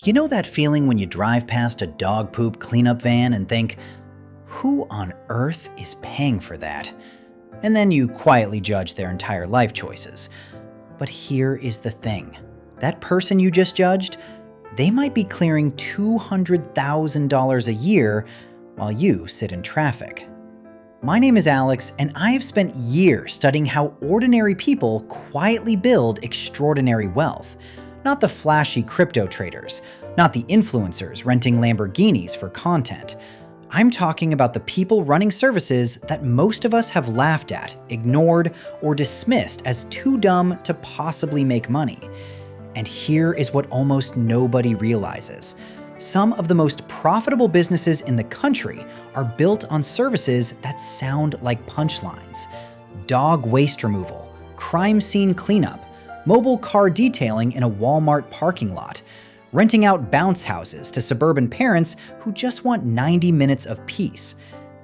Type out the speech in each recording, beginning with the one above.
You know that feeling when you drive past a dog poop cleanup van and think, who on earth is paying for that? And then you quietly judge their entire life choices. But here is the thing. That person you just judged, they might be clearing $200,000 a year while you sit in traffic. My name is Alex, and I have spent years studying how ordinary people quietly build extraordinary wealth. Not the flashy crypto traders, not the influencers renting Lamborghinis for content. I'm talking about the people running services that most of us have laughed at, ignored, or dismissed as too dumb to possibly make money. And here is what almost nobody realizes. Some of the most profitable businesses in the country are built on services that sound like punchlines. Dog waste removal, crime scene cleanup, mobile car detailing in a Walmart parking lot, renting out bounce houses to suburban parents who just want 90 minutes of peace.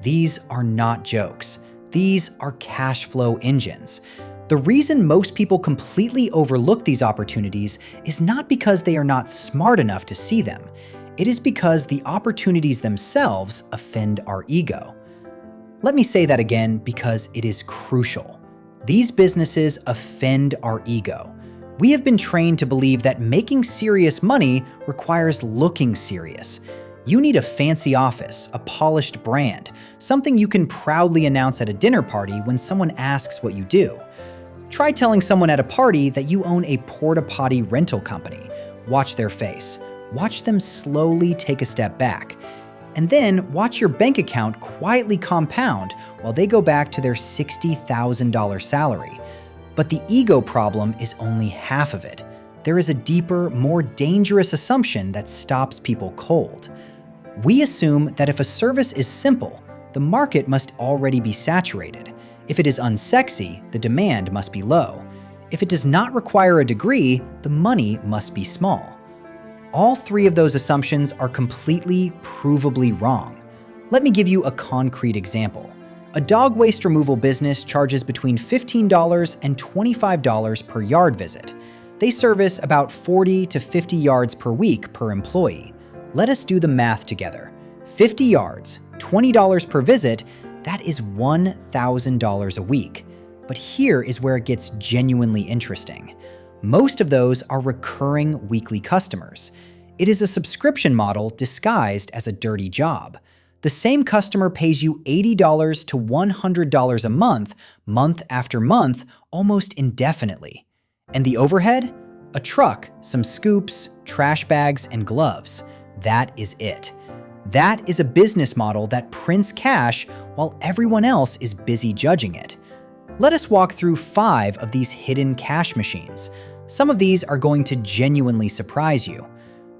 These are not jokes. These are cash flow engines. The reason most people completely overlook these opportunities is not because they are not smart enough to see them. It is because the opportunities themselves offend our ego. Let me say that again because it is crucial. These businesses offend our ego. We have been trained to believe that making serious money requires looking serious. You need a fancy office, a polished brand, something you can proudly announce at a dinner party when someone asks what you do. Try telling someone at a party that you own a porta-potty rental company. Watch their face. Watch them slowly take a step back. And then watch your bank account quietly compound while they go back to their $60,000 salary. But the ego problem is only half of it. There is a deeper, more dangerous assumption that stops people cold. We assume that if a service is simple, the market must already be saturated. If it is unsexy, the demand must be low. If it does not require a degree, the money must be small. All three of those assumptions are completely, provably wrong. Let me give you a concrete example. A dog waste removal business charges between $15 and $25 per yard visit. They service about 40 to 50 yards per week per employee. Let us do the math together. 50 yards, $20 per visit, that is $1,000 a week. But here is where it gets genuinely interesting. Most of those are recurring weekly customers. It is a subscription model disguised as a dirty job. The same customer pays you $80 to $100 a month, month after month, almost indefinitely. And the overhead? A truck, some scoops, trash bags, and gloves. That is it. That is a business model that prints cash while everyone else is busy judging it. Let us walk through 5 of these hidden cash machines. Some of these are going to genuinely surprise you.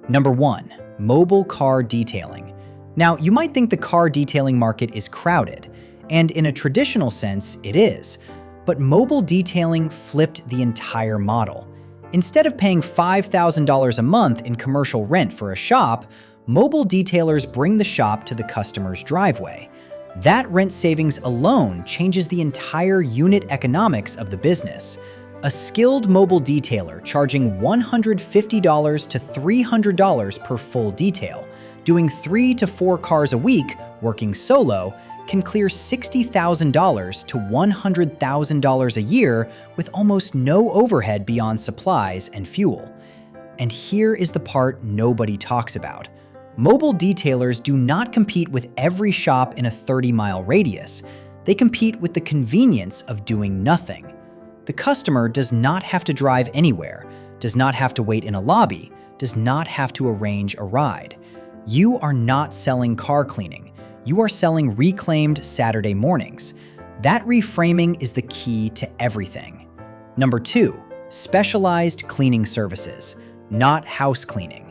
Number 1, mobile car detailing. Now, you might think the car detailing market is crowded, and in a traditional sense, it is. But mobile detailing flipped the entire model. Instead of paying $5,000 a month in commercial rent for a shop, mobile detailers bring the shop to the customer's driveway. That rent savings alone changes the entire unit economics of the business. A skilled mobile detailer charging $150 to $300 per full detail, doing 3 to 4 cars a week, working solo, can clear $60,000 to $100,000 a year with almost no overhead beyond supplies and fuel. And here is the part nobody talks about. Mobile detailers do not compete with every shop in a 30-mile radius. They compete with the convenience of doing nothing. The customer does not have to drive anywhere, does not have to wait in a lobby, does not have to arrange a ride. You are not selling car cleaning. You are selling reclaimed Saturday mornings. That reframing is the key to everything. Number 2, specialized cleaning services, not house cleaning.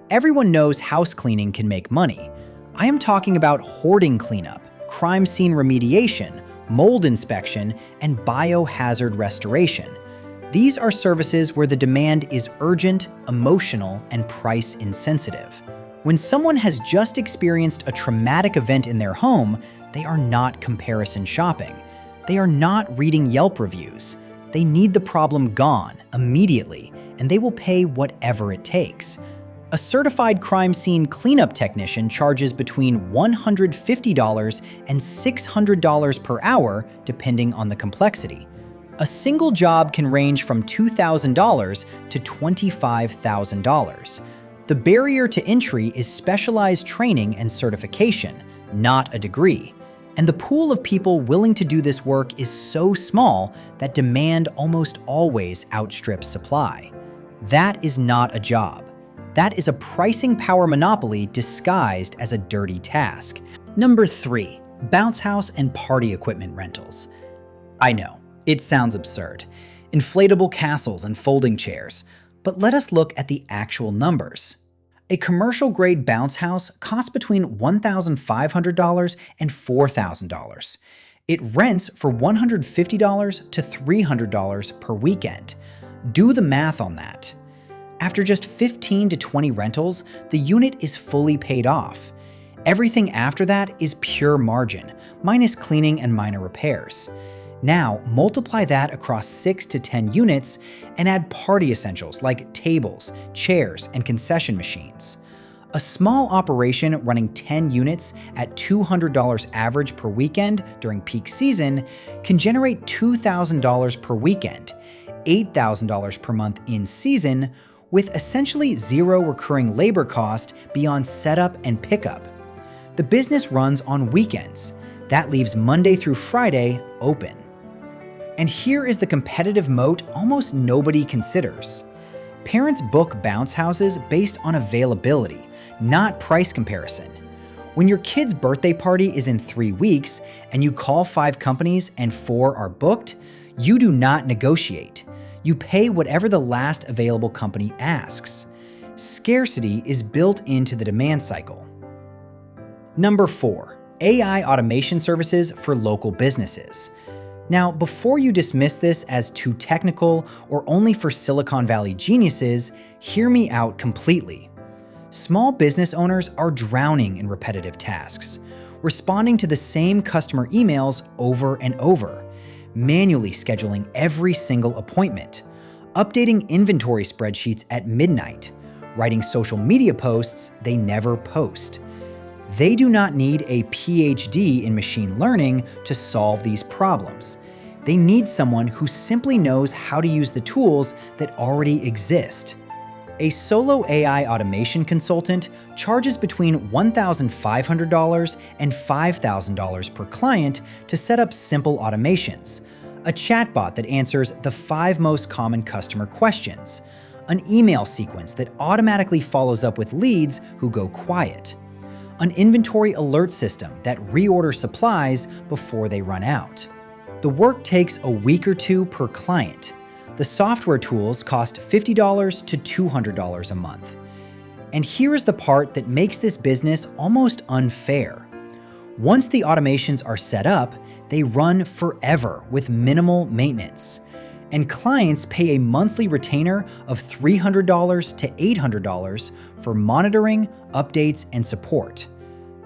Everyone knows house cleaning can make money. I am talking about hoarding cleanup, crime scene remediation, mold inspection, and biohazard restoration. These are services where the demand is urgent, emotional, and price insensitive. When someone has just experienced a traumatic event in their home, they are not comparison shopping. They are not reading Yelp reviews. They need the problem gone immediately, and they will pay whatever it takes. A certified crime scene cleanup technician charges between $150 and $600 per hour, depending on the complexity. A single job can range from $2,000 to $25,000. The barrier to entry is specialized training and certification, not a degree. And the pool of people willing to do this work is so small that demand almost always outstrips supply. That is not a job. That is a pricing power monopoly disguised as a dirty task. Number 3, bounce house and party equipment rentals. I know, it sounds absurd. Inflatable castles and folding chairs. But let us look at the actual numbers. A commercial-grade bounce house costs between $1,500 and $4,000. It rents for $150 to $300 per weekend. Do the math on that. After just 15 to 20 rentals, the unit is fully paid off. Everything after that is pure margin, minus cleaning and minor repairs. Now, multiply that across 6 to 10 units and add party essentials like tables, chairs, and concession machines. A small operation running 10 units at $200 average per weekend during peak season can generate $2,000 per weekend, $8,000 per month in season, with essentially zero recurring labor cost beyond setup and pickup. The business runs on weekends. That leaves Monday through Friday open. And here is the competitive moat almost nobody considers. Parents book bounce houses based on availability, not price comparison. When your kid's birthday party is in 3 weeks and you call 5 companies and 4 are booked, you do not negotiate. You pay whatever the last available company asks. Scarcity is built into the demand cycle. Number 4, AI automation services for local businesses. Now, before you dismiss this as too technical or only for Silicon Valley geniuses, hear me out completely. Small business owners are drowning in repetitive tasks, responding to the same customer emails over and over, manually scheduling every single appointment, updating inventory spreadsheets at midnight, writing social media posts they never post. They do not need a PhD in machine learning to solve these problems. They need someone who simply knows how to use the tools that already exist. A solo AI automation consultant charges between $1,500 and $5,000 per client to set up simple automations, a chatbot that answers the 5 most common customer questions, an email sequence that automatically follows up with leads who go quiet, an inventory alert system that reorders supplies before they run out. The work takes a week or 2 per client. The software tools cost $50 to $200 a month. And here is the part that makes this business almost unfair. Once the automations are set up, they run forever with minimal maintenance. And clients pay a monthly retainer of $300 to $800 for monitoring, updates, and support.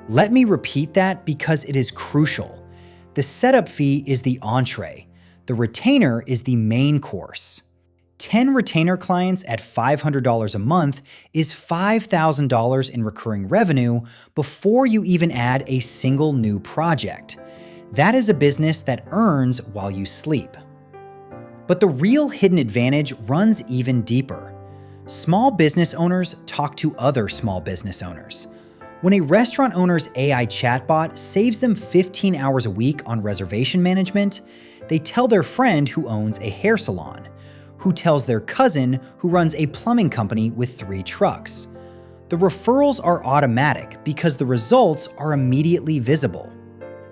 Let me repeat that because it is crucial. The setup fee is the entree. The retainer is the main course. 10 retainer clients at $500 a month is $5,000 in recurring revenue before you even add a single new project. That is a business that earns while you sleep. But the real hidden advantage runs even deeper. Small business owners talk to other small business owners. When a restaurant owner's AI chatbot saves them 15 hours a week on reservation management, they tell their friend who owns a hair salon, who tells their cousin who runs a plumbing company with 3 trucks. The referrals are automatic because the results are immediately visible.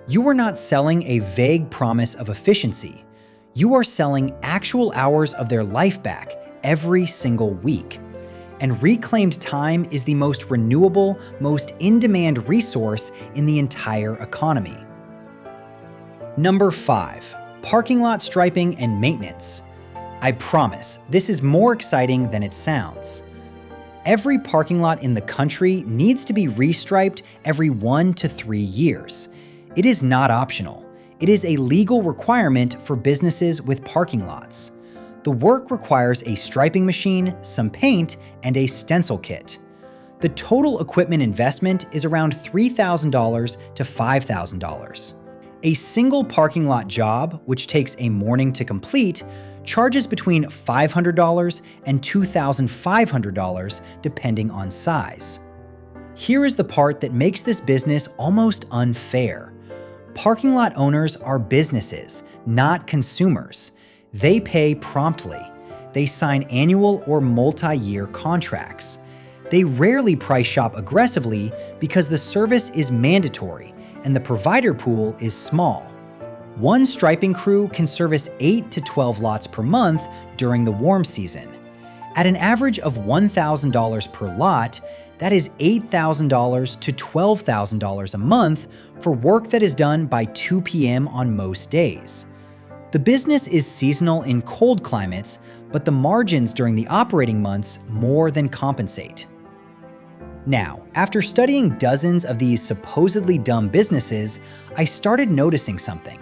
You are not selling a vague promise of efficiency. You are selling actual hours of their life back every single week. And reclaimed time is the most renewable, most in-demand resource in the entire economy. Number 5, parking lot striping and maintenance. I promise, this is more exciting than it sounds. Every parking lot in the country needs to be restriped every 1 to 3 years. It is not optional. It is a legal requirement for businesses with parking lots. The work requires a striping machine, some paint, and a stencil kit. The total equipment investment is around $3,000 to $5,000. A single parking lot job, which takes a morning to complete, charges between $500 and $2,500 depending on size. Here is the part that makes this business almost unfair. Parking lot owners are businesses, not consumers. They pay promptly. They sign annual or multi-year contracts. They rarely price shop aggressively because the service is mandatory and the provider pool is small. One striping crew can service 8 to 12 lots per month during the warm season. At an average of $1,000 per lot, that is $8,000 to $12,000 a month for work that is done by 2 p.m. on most days. The business is seasonal in cold climates, but the margins during the operating months more than compensate. Now, after studying dozens of these supposedly dumb businesses, I started noticing something.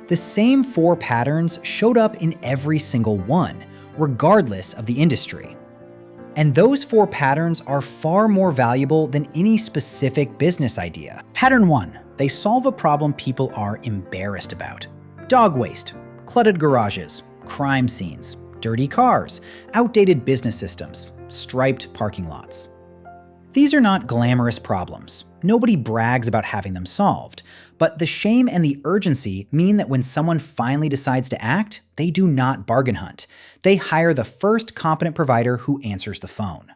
The same 4 patterns showed up in every single one, regardless of the industry. And those 4 patterns are far more valuable than any specific business idea. Pattern 1. They solve a problem people are embarrassed about. Dog waste, cluttered garages, crime scenes, dirty cars, outdated business systems, striped parking lots. These are not glamorous problems. Nobody brags about having them solved. But the shame and the urgency mean that when someone finally decides to act, they do not bargain hunt. They hire the first competent provider who answers the phone.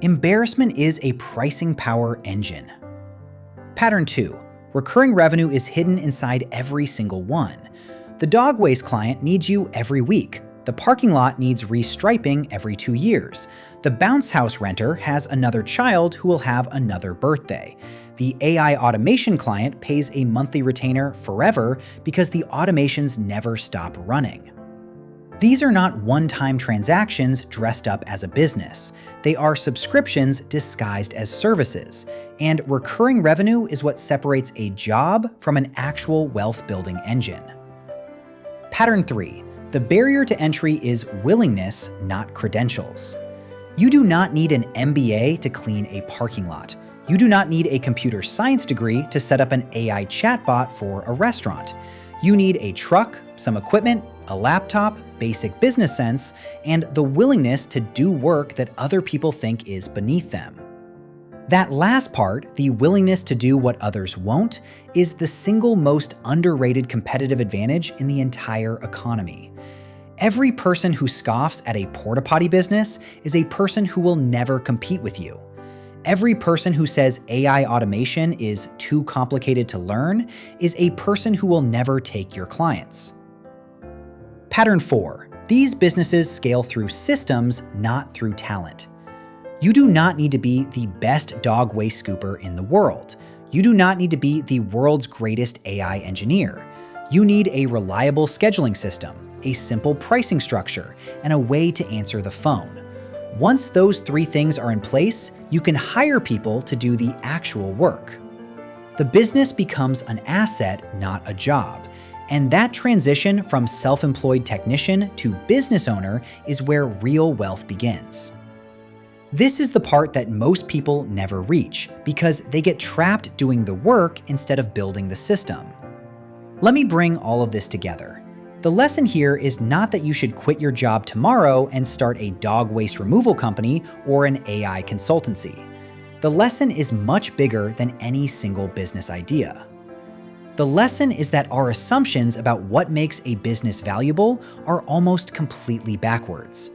Embarrassment is a pricing power engine. Pattern 2. Recurring revenue is hidden inside every single one. The dog waste client needs you every week. The parking lot needs restriping every 2 years. The bounce house renter has another child who will have another birthday. The AI automation client pays a monthly retainer forever because the automations never stop running. These are not one-time transactions dressed up as a business. They are subscriptions disguised as services, and recurring revenue is what separates a job from an actual wealth-building engine. Pattern 3. The barrier to entry is willingness, not credentials. You do not need an MBA to clean a parking lot. You do not need a computer science degree to set up an AI chatbot for a restaurant. You need a truck, some equipment, a laptop, basic business sense, and the willingness to do work that other people think is beneath them. That last part, the willingness to do what others won't, is the single most underrated competitive advantage in the entire economy. Every person who scoffs at a porta-potty business is a person who will never compete with you. Every person who says AI automation is too complicated to learn is a person who will never take your clients. Pattern 4. These businesses scale through systems, not through talent. You do not need to be the best dog waste scooper in the world. You do not need to be the world's greatest AI engineer. You need a reliable scheduling system, a simple pricing structure, and a way to answer the phone. Once those 3 things are in place, you can hire people to do the actual work. The business becomes an asset, not a job. And that transition from self-employed technician to business owner is where real wealth begins. This is the part that most people never reach because they get trapped doing the work instead of building the system. Let me bring all of this together. The lesson here is not that you should quit your job tomorrow and start a dog waste removal company or an AI consultancy. The lesson is much bigger than any single business idea. The lesson is that our assumptions about what makes a business valuable are almost completely backwards.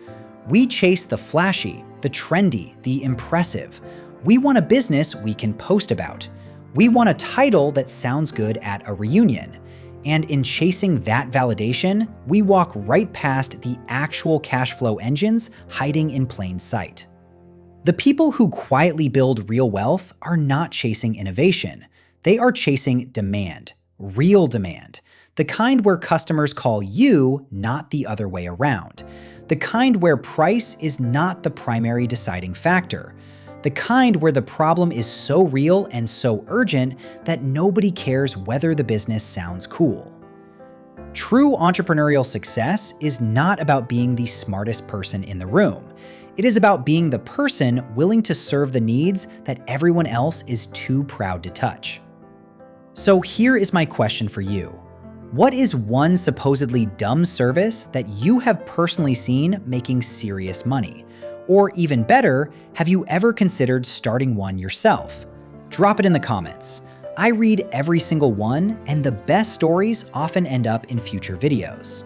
We chase the flashy, the trendy, the impressive. We want a business we can post about. We want a title that sounds good at a reunion. And in chasing that validation, we walk right past the actual cash flow engines hiding in plain sight. The people who quietly build real wealth are not chasing innovation. They are chasing demand, real demand, the kind where customers call you, not the other way around, the kind where price is not the primary deciding factor, the kind where the problem is so real and so urgent that nobody cares whether the business sounds cool. True entrepreneurial success is not about being the smartest person in the room. It is about being the person willing to serve the needs that everyone else is too proud to touch. So here is my question for you. What is one supposedly dumb service that you have personally seen making serious money? Or even better, have you ever considered starting one yourself? Drop it in the comments. I read every single one, and the best stories often end up in future videos.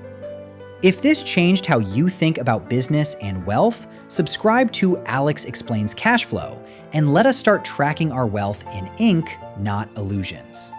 If this changed how you think about business and wealth, subscribe to Alex Explains Cashflow, and let us start tracking our wealth in ink, not illusions.